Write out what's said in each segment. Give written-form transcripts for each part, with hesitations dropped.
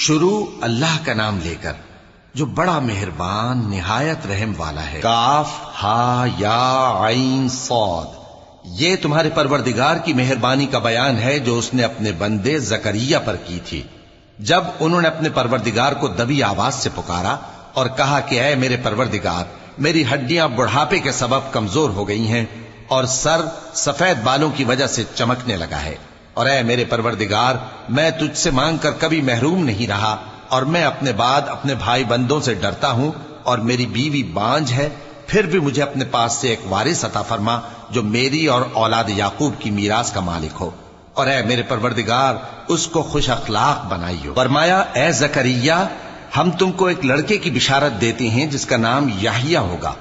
شروع اللہ کا نام لے کر جو بڑا مہربان نہایت رحم والا ہے۔ کاف ہا یا عین صاد، یہ تمہارے پروردگار کی مہربانی کا بیان ہے جو اس نے اپنے بندے زکریا پر کی تھی جب انہوں نے اپنے پروردگار کو دبی آواز سے پکارا اور کہا کہ اے میرے پروردگار، میری ہڈیاں بڑھاپے کے سبب کمزور ہو گئی ہیں اور سر سفید بالوں کی وجہ سے چمکنے لگا ہے، اور اے میرے پروردگار، میں تجھ سے مانگ کر کبھی محروم نہیں رہا، اور میں اپنے بعد اپنے بھائی بندوں سے ڈرتا ہوں، اور میری بیوی بانجھ ہے، پھر بھی مجھے اپنے پاس سے ایک وارث عطا فرما جو میری اور اولاد یعقوب کی میراث کا مالک ہو، اور اے میرے پروردگار اس کو خوش اخلاق بنائیو۔ فرمایا اے زکریا، ہم تم کو ایک لڑکے کی بشارت دیتے ہیں جس کا نام یحییٰ ہوگا،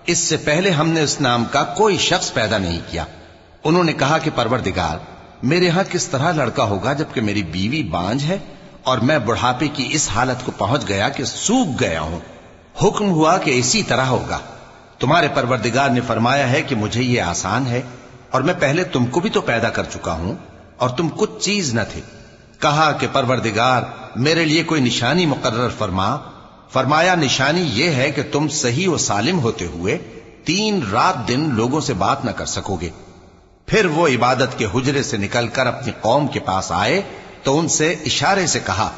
اس سے پہلے ہم نے اس نام کا کوئی شخص پیدا نہیں کیا۔ انہوں نے کہا کہ پروردگار، میرے ہاں کس طرح لڑکا ہوگا جبکہ میری بیوی بانجھ ہے اور میں بڑھاپے کی اس حالت کو پہنچ گیا کہ سوکھ گیا ہوں۔ حکم ہوا کہ اسی طرح ہوگا۔ تمہارے پروردگار نے فرمایا ہے کہ مجھے یہ آسان ہے، اور میں پہلے تم کو بھی تو پیدا کر چکا ہوں اور تم کچھ چیز نہ تھے۔ کہا کہ پروردگار میرے لیے کوئی نشانی مقرر فرما۔ فرمایا نشانی یہ ہے کہ تم صحیح و سالم ہوتے ہوئے 3 رات دن لوگوں سے بات نہ کر سکو گے۔ پھر وہ عبادت کے حجرے سے نکل کر اپنی قوم کے پاس آئے تو ان سے اشارے سے کہا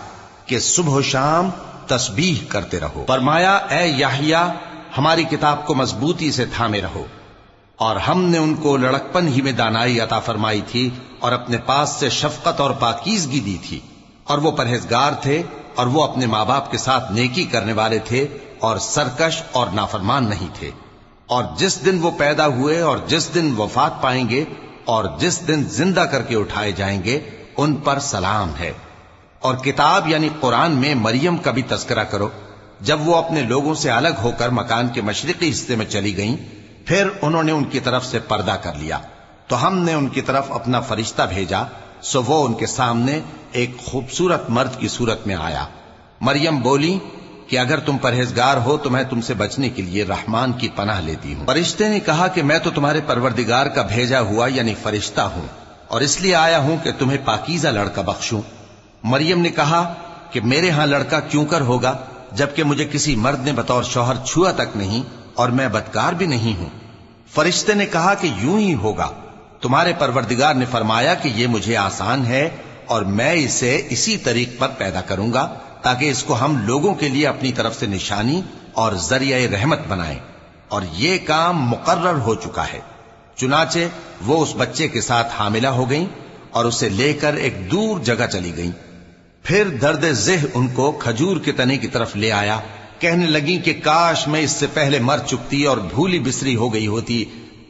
کہ صبح و شام تسبیح کرتے رہو۔ فرمایا اے یحییٰ، ہماری کتاب کو مضبوطی سے تھامے رہو، اور ہم نے ان کو لڑکپن ہی میں دانائی عطا فرمائی تھی اور اپنے پاس سے شفقت اور پاکیزگی دی تھی، اور وہ پرہیزگار تھے، اور وہ اپنے ماں باپ کے ساتھ نیکی کرنے والے تھے اور سرکش اور نافرمان نہیں تھے۔ اور جس دن وہ پیدا ہوئے اور جس دن وفات پائیں گے اور جس دن زندہ کر کے اٹھائے جائیں گے ان پر سلام ہے۔ اور کتاب یعنی قرآن میں مریم کا بھی تذکرہ کرو، جب وہ اپنے لوگوں سے الگ ہو کر مکان کے مشرقی حصے میں چلی گئیں، پھر انہوں نے ان کی طرف سے پردہ کر لیا تو ہم نے ان کی طرف اپنا فرشتہ بھیجا، سو وہ ان کے سامنے ایک خوبصورت مرد کی صورت میں آیا۔ مریم بولی کہ اگر تم پرہیزگار ہو تو میں تم سے بچنے کے لیے رحمان کی پناہ لیتی ہوں۔ فرشتے نے کہا کہ میں تو تمہارے پروردگار کا بھیجا ہوا یعنی فرشتہ ہوں، اور اس لیے آیا ہوں کہ تمہیں پاکیزہ لڑکا بخشوں۔ مریم نے کہا کہ میرے ہاں لڑکا کیوں کر ہوگا جبکہ مجھے کسی مرد نے بطور شوہر چھوا تک نہیں اور میں بدکار بھی نہیں ہوں۔ فرشتے نے کہا کہ یوں ہی ہوگا، تمہارے پروردگار نے فرمایا کہ یہ مجھے آسان ہے اور میں اسے اسی طریق پر پیدا کروں گا تاکہ اس کو ہم لوگوں کے لیے اپنی طرف سے نشانی اور ذریعہ رحمت بنائیں، اور یہ کام مقرر ہو چکا ہے۔ چنانچہ وہ اس بچے کے ساتھ حاملہ ہو گئیں اور اسے لے کر ایک دور جگہ چلی گئیں۔ پھر درد ذہ ان کو کھجور کے تنے کی طرف لے آیا، کہنے لگیں کہ کاش میں اس سے پہلے مر چکتی اور بھولی بسری ہو گئی ہوتی۔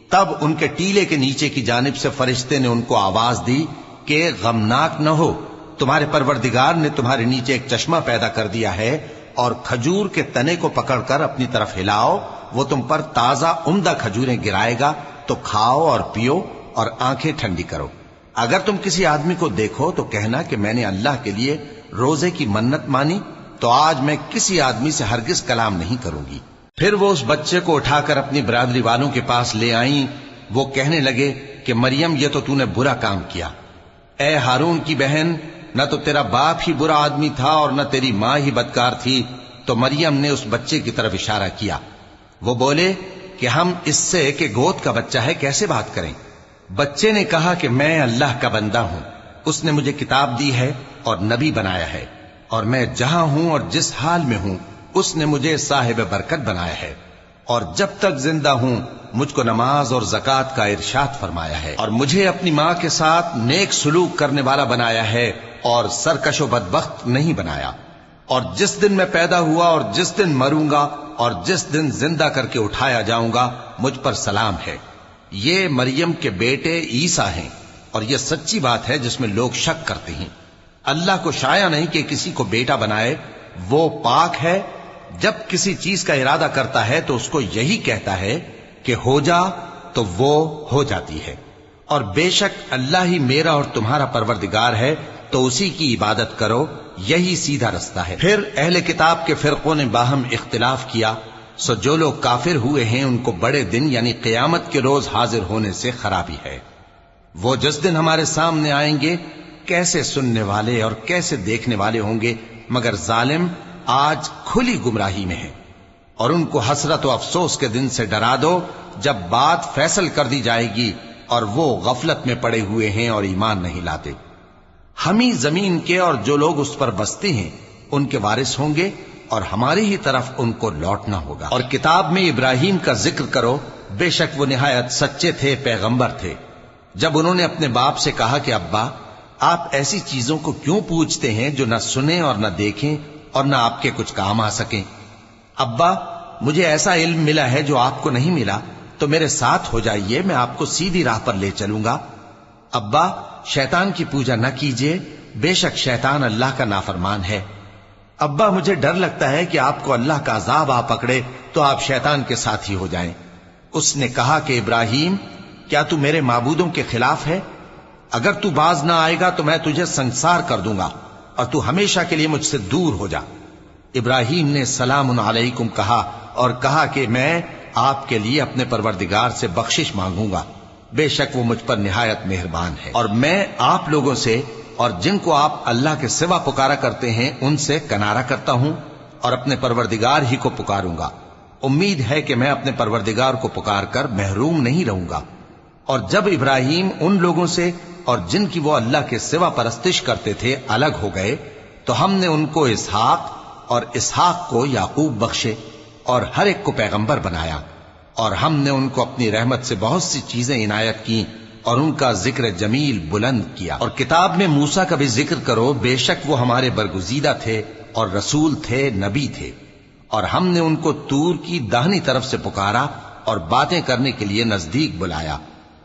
تب ان کے ٹیلے کے نیچے کی جانب سے فرشتے نے ان کو آواز دی کہ غمناک نہ ہو، تمہارے پروردگار نے تمہارے نیچے ایک چشمہ پیدا کر دیا ہے، اور کھجور کے تنے کو پکڑ کر اپنی طرف ہلاؤ، وہ تم پر تازہ عمدہ کھجوریں گرائے گا، تو کھاؤ اور پیو اور آنکھیں ٹھنڈی کرو۔ اگر تم کسی آدمی کو دیکھو تو کہنا کہ میں نے اللہ کے لیے روزے کی منت مانی، تو آج میں کسی آدمی سے ہرگز کلام نہیں کروں گی۔ پھر وہ اس بچے کو اٹھا کر اپنی برادری والوں کے پاس لے آئیں۔ وہ کہنے لگے کہ مریم یہ تو نے برا کام کیا، اے ہارون کی بہن، نہ تو تیرا باپ ہی برا آدمی تھا اور نہ تیری ماں ہی بدکار تھی۔ تو مریم نے اس بچے کی طرف اشارہ کیا۔ وہ بولے کہ ہم اس سے کہ گود کا بچہ ہے کیسے بات کریں؟ بچے نے کہا کہ میں اللہ کا بندہ ہوں، اس نے مجھے کتاب دی ہے اور نبی بنایا ہے، اور میں جہاں ہوں اور جس حال میں ہوں اس نے مجھے صاحب برکت بنایا ہے، اور جب تک زندہ ہوں مجھ کو نماز اور زکوٰۃ کا ارشاد فرمایا ہے، اور مجھے اپنی ماں کے ساتھ نیک سلوک کرنے والا بنایا ہے اور سرکش و بدبخت نہیں بنایا، اور جس دن میں پیدا ہوا اور جس دن مروں گا اور جس دن زندہ کر کے اٹھایا جاؤں گا مجھ پر سلام ہے۔ یہ مریم کے بیٹے عیسیٰ ہیں، اور یہ سچی بات ہے جس میں لوگ شک کرتے ہیں۔ اللہ کو شایع نہیں کہ کسی کو بیٹا بنائے، وہ پاک ہے، جب کسی چیز کا ارادہ کرتا ہے تو اس کو یہی کہتا ہے کہ ہو جا تو وہ ہو جاتی ہے، اور بے شک اللہ ہی میرا اور تمہارا پروردگار ہے، تو اسی کی عبادت کرو، یہی سیدھا رستہ ہے۔ پھر اہل کتاب کے فرقوں نے باہم اختلاف کیا، سو جو لوگ کافر ہوئے ہیں ان کو بڑے دن یعنی قیامت کے روز حاضر ہونے سے خرابی ہے۔ وہ جس دن ہمارے سامنے آئیں گے کیسے سننے والے اور کیسے دیکھنے والے ہوں گے مگر ظالم آج کھلی گمراہی میں ہے۔ اور ان کو حسرت و افسوس کے دن سے ڈرا دو جب بات فیصل کر دی جائے گی اور وہ غفلت میں پڑے ہوئے ہیں اور ایمان نہیں لاتے۔ ہم ہی زمین کے اور جو لوگ اس پر بستے ہیں ان کے وارث ہوں گے اور ہماری ہی طرف ان کو لوٹنا ہوگا۔ اور کتاب میں ابراہیم کا ذکر کرو، بے شک وہ نہایت سچے تھے، پیغمبر تھے۔ جب انہوں نے اپنے باپ سے کہا کہ ابا، آپ ایسی چیزوں کو کیوں پوچھتے ہیں جو نہ سنیں اور نہ دیکھیں اور نہ آپ کے کچھ کام آ سکیں؟ ابا، مجھے ایسا علم ملا ہے جو آپ کو نہیں ملا، تو میرے ساتھ ہو جائیے، میں آپ کو سیدھی راہ پر لے چلوں گا۔ ابا، شیطان کی پوجا نہ کیجیے، بے شک شیطان اللہ کا نافرمان ہے۔ ابا، مجھے ڈر لگتا ہے کہ آپ کو اللہ کا عذاب آ پکڑے تو آپ شیطان کے ساتھی ہو جائیں۔ اس نے کہا کہ ابراہیم، کیا تو میرے معبودوں کے خلاف ہے؟ اگر تو باز نہ آئے گا تو میں تجھے سنسار کر دوں گا اور تو ہمیشہ کے لیے مجھ سے دور ہو جا۔ ابراہیم نے سلام علیکم کہا اور کہا کہ میں آپ کے لیے اپنے پروردگار سے بخشش مانگوں گا، بے شک وہ مجھ پر نہایت مہربان ہے، اور میں آپ لوگوں سے اور جن کو آپ اللہ کے سوا پکارا کرتے ہیں ان سے کنارہ کرتا ہوں اور اپنے پروردگار ہی کو پکاروں گا۔ امید ہے کہ میں اپنے پروردگار کو پکار کر محروم نہیں رہوں گا۔ اور جب ابراہیم ان لوگوں سے اور جن کی وہ اللہ کے سوا پرستش کرتے تھے الگ ہو گئے تو ہم نے ان کو اسحاق اور اسحاق کو یعقوب بخشے اور ہر ایک کو پیغمبر بنایا، اور ہم نے ان کو اپنی رحمت سے بہت سی چیزیں عنایت کی اور ان کا ذکر جمیل بلند کیا۔ اور کتاب میں موسیٰ کا بھی ذکر کرو، بے شک وہ ہمارے برگزیدہ تھے اور رسول تھے، نبی تھے، اور ہم نے ان کو طور کی داہنی طرف سے پکارا اور باتیں کرنے کے لیے نزدیک بلایا،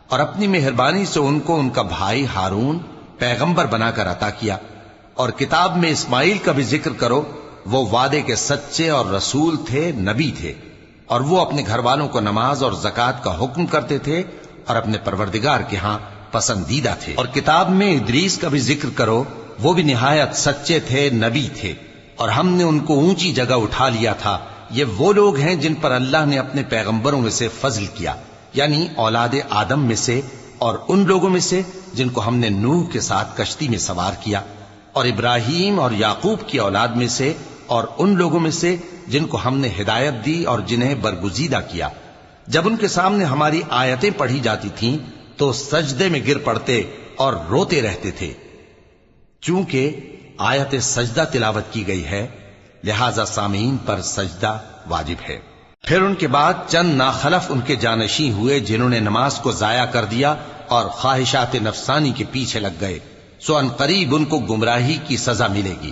اور اپنی مہربانی سے ان کو ان کا بھائی ہارون پیغمبر بنا کر عطا کیا۔ اور کتاب میں اسماعیل کا بھی ذکر کرو، وہ وعدے کے سچے اور رسول تھے، نبی تھے، اور وہ اپنے گھر والوں کو نماز اور زکوٰۃ کا حکم کرتے تھے اور اپنے پروردگار کے ہاں پسندیدہ تھے۔ اور کتاب میں ادریس کا بھی ذکر کرو، وہ بھی نہایت سچے تھے، نبی تھے، اور ہم نے ان کو اونچی جگہ اٹھا لیا تھا۔ یہ وہ لوگ ہیں جن پر اللہ نے اپنے پیغمبروں میں سے فضل کیا، یعنی اولاد آدم میں سے، اور ان لوگوں میں سے جن کو ہم نے نوح کے ساتھ کشتی میں سوار کیا، اور ابراہیم اور یعقوب کی اولاد میں سے، اور ان لوگوں میں سے جن کو ہم نے ہدایت دی اور جنہیں برگزیدہ کیا۔ جب ان کے سامنے ہماری آیتیں پڑھی جاتی تھیں تو سجدے میں گر پڑتے اور روتے رہتے تھے۔ چونکہ آیت سجدہ تلاوت کی گئی ہے لہذا سامعین پر سجدہ واجب ہے۔ پھر ان کے بعد چند ناخلف ان کے جانشین ہوئے جنہوں نے نماز کو ضائع کر دیا اور خواہشات نفسانی کے پیچھے لگ گئے، سو ان قریب ان کو گمراہی کی سزا ملے گی۔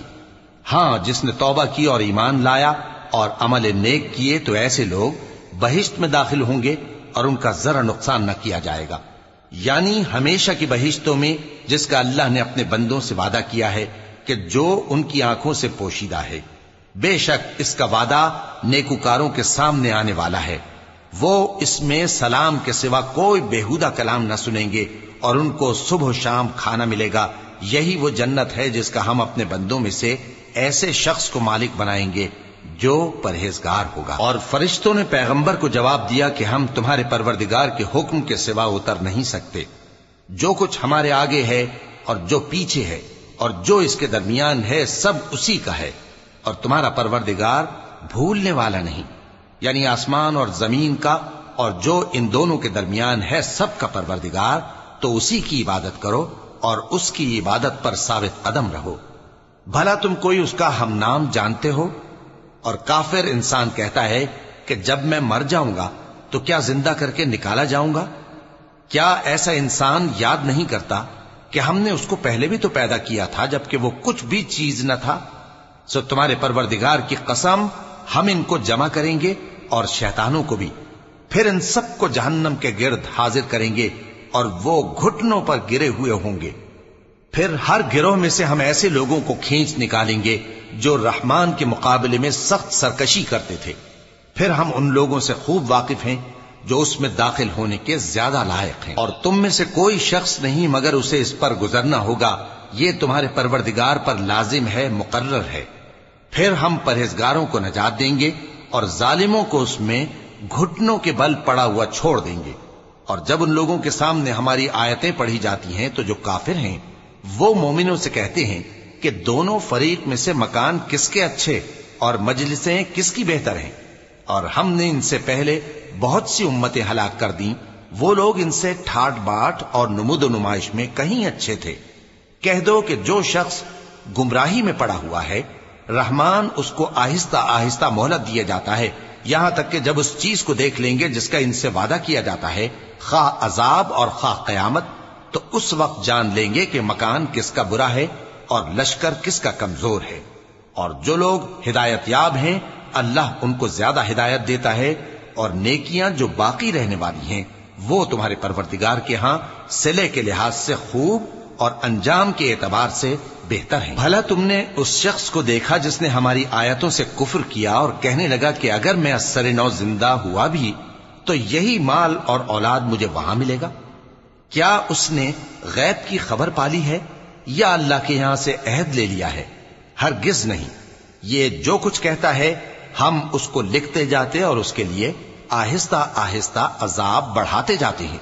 ہاں، جس نے توبہ کی اور ایمان لایا اور عمل نیک کیے تو ایسے لوگ بہشت میں داخل ہوں گے اور ان کا ذرا نقصان نہ کیا جائے گا، یعنی ہمیشہ کی بہشتوں میں جس کا اللہ نے اپنے بندوں سے وعدہ کیا ہے کہ جو ان کی آنکھوں سے پوشیدہ ہے۔ بے شک اس کا وعدہ نیکوکاروں کے سامنے آنے والا ہے، وہ اس میں سلام کے سوا کوئی بیہودہ کلام نہ سنیں گے اور ان کو صبح و شام کھانا ملے گا۔ یہی وہ جنت ہے جس کا ہم اپنے بندوں میں سے ایسے شخص کو مالک بنائیں گے جو پرہیزگار ہوگا۔ اور فرشتوں نے پیغمبر کو جواب دیا کہ ہم تمہارے پروردگار کے حکم کے سوا اتر نہیں سکتے، جو کچھ ہمارے آگے ہے اور جو پیچھے ہے اور جو اس کے درمیان ہے سب اسی کا ہے، اور تمہارا پروردگار بھولنے والا نہیں، یعنی آسمان اور زمین کا اور جو ان دونوں کے درمیان ہے سب کا پروردگار، تو اسی کی عبادت کرو اور اس کی عبادت پر ثابت قدم رہو۔ بھلا تم کوئی اس کا ہم نام جانتے ہو؟ اور کافر انسان کہتا ہے کہ جب میں مر جاؤں گا تو کیا زندہ کر کے نکالا جاؤں گا؟ کیا ایسا انسان یاد نہیں کرتا کہ ہم نے اس کو پہلے بھی تو پیدا کیا تھا جبکہ وہ کچھ بھی چیز نہ تھا؟ سو تمہارے پروردگار کی قسم ہم ان کو جمع کریں گے اور شیطانوں کو بھی، پھر ان سب کو جہنم کے گرد حاضر کریں گے اور وہ گھٹنوں پر گرے ہوئے ہوں گے۔ پھر ہر گروہ میں سے ہم ایسے لوگوں کو کھینچ نکالیں گے جو رحمان کے مقابلے میں سخت سرکشی کرتے تھے، پھر ہم ان لوگوں سے خوب واقف ہیں جو اس میں داخل ہونے کے زیادہ لائق ہیں، اور تم میں سے کوئی شخص نہیں مگر اسے اس پر گزرنا ہوگا، یہ تمہارے پروردگار پر لازم ہے، مقرر ہے۔ پھر ہم پرہیزگاروں کو نجات دیں گے اور ظالموں کو اس میں گھٹنوں کے بل پڑا ہوا چھوڑ دیں گے۔ اور جب ان لوگوں کے سامنے ہماری آیتیں پڑھی جاتی ہیں تو جو کافر ہیں وہ مومنوں سے کہتے ہیں کہ دونوں فریق میں سے مکان کس کے اچھے اور مجلسیں کس کی بہتر ہیں، اور ہم نے ان سے پہلے بہت سی امتیں ہلاک کر دیں، وہ لوگ ان سے ٹھاٹ باٹ اور نمود و نمائش میں کہیں اچھے تھے۔ کہہ دو کہ جو شخص گمراہی میں پڑا ہوا ہے، رحمان اس کو آہستہ آہستہ مہلت دیا جاتا ہے، یہاں تک کہ جب اس چیز کو دیکھ لیں گے جس کا ان سے وعدہ کیا جاتا ہے، خواہ عذاب اور خواہ قیامت، تو اس وقت جان لیں گے کہ مکان کس کا برا ہے اور لشکر کس کا کمزور ہے۔ اور جو لوگ ہدایت یاب ہیں، اللہ ان کو زیادہ ہدایت دیتا ہے، اور نیکیاں جو باقی رہنے والی ہیں وہ تمہارے پروردگار کے ہاں صلے کے لحاظ سے خوب اور انجام کے اعتبار سے بہتر ہیں۔ بھلا تم نے اس شخص کو دیکھا جس نے ہماری آیتوں سے کفر کیا اور کہنے لگا کہ اگر میں ازسر نو زندہ ہوا بھی تو یہی مال اور اولاد مجھے وہاں ملے گا؟ کیا اس نے غیب کی خبر پالی ہے یا اللہ کے یہاں سے عہد لے لیا ہے؟ ہرگز نہیں، یہ جو کچھ کہتا ہے ہم اس کو لکھتے جاتے اور اس کے لیے آہستہ آہستہ عذاب بڑھاتے جاتے ہیں،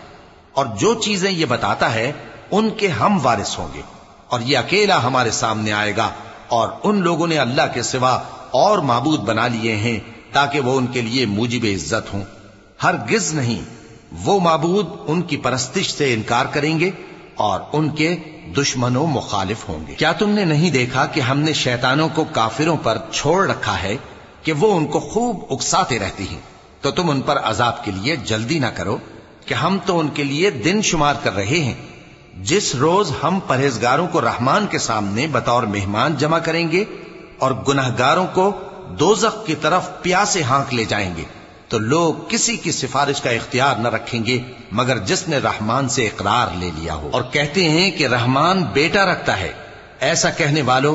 اور جو چیزیں یہ بتاتا ہے ان کے ہم وارث ہوں گے، اور یہ اکیلا ہمارے سامنے آئے گا، اور ان لوگوں نے اللہ کے سوا اور معبود بنا لیے ہیں تاکہ وہ ان کے لیے موجب عزت ہوں۔ ہرگز نہیں، وہ معبود ان کی پرستش سے انکار کریں گے اور ان کے دشمن و مخالف ہوں گے۔ کیا تم نے نہیں دیکھا کہ ہم نے شیطانوں کو کافروں پر چھوڑ رکھا ہے کہ وہ ان کو خوب اکساتے رہتی ہیں؟ تو تم ان پر عذاب کے لیے جلدی نہ کرو کہ ہم تو ان کے لیے دن شمار کر رہے ہیں، جس روز ہم پرہیزگاروں کو رحمان کے سامنے بطور مہمان جمع کریں گے اور گناہگاروں کو دوزخ کی طرف پیاسے ہانک لے جائیں گے، تو لوگ کسی کی سفارش کا اختیار نہ رکھیں گے مگر جس نے رحمان سے اقرار لے لیا ہو، اور کہتے ہیں کہ رحمان بیٹا رکھتا ہے۔ ایسا کہنے والوں،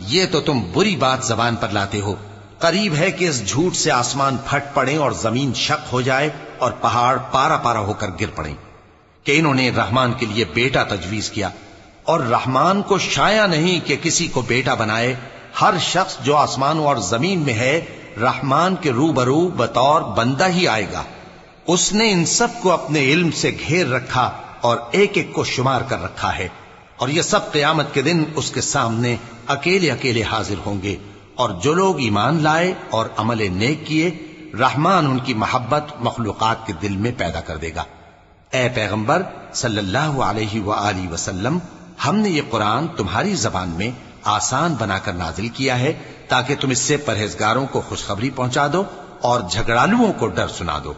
یہ تو تم بری بات زبان پر لاتے ہو۔ قریب ہے کہ اس جھوٹ سے آسمان پھٹ پڑیں اور زمین شق ہو جائے اور پہاڑ پارا پارا ہو کر گر پڑیں کہ انہوں نے رحمان کے لیے بیٹا تجویز کیا، اور رحمان کو شایع نہیں کہ کسی کو بیٹا بنائے۔ ہر شخص جو آسمانوں اور زمین میں ہے رحمان کے روبرو بطور بندہ ہی آئے گا۔ اس نے ان سب کو اپنے علم سے گھیر رکھا اور ایک ایک کو شمار کر رکھا ہے، اور یہ سب قیامت کے دن اس کے سامنے اکیلے اکیلے حاضر ہوں گے۔ اور جو لوگ ایمان لائے اور عمل نیک کیے، رحمان ان کی محبت مخلوقات کے دل میں پیدا کر دے گا۔ اے پیغمبر صلی اللہ علیہ وآلہ وسلم، ہم نے یہ قرآن تمہاری زبان میں آسان بنا کر نازل کیا ہے تاکہ تم اس سے پرہیزگاروں کو خوشخبری پہنچا دو اور جھگڑالوؤں کو ڈر سنا دو،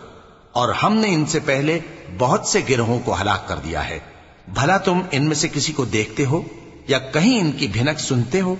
اور ہم نے ان سے پہلے بہت سے گروہوں کو ہلاک کر دیا ہے۔ بھلا تم ان میں سے کسی کو دیکھتے ہو یا کہیں ان کی بھنک سنتے ہو؟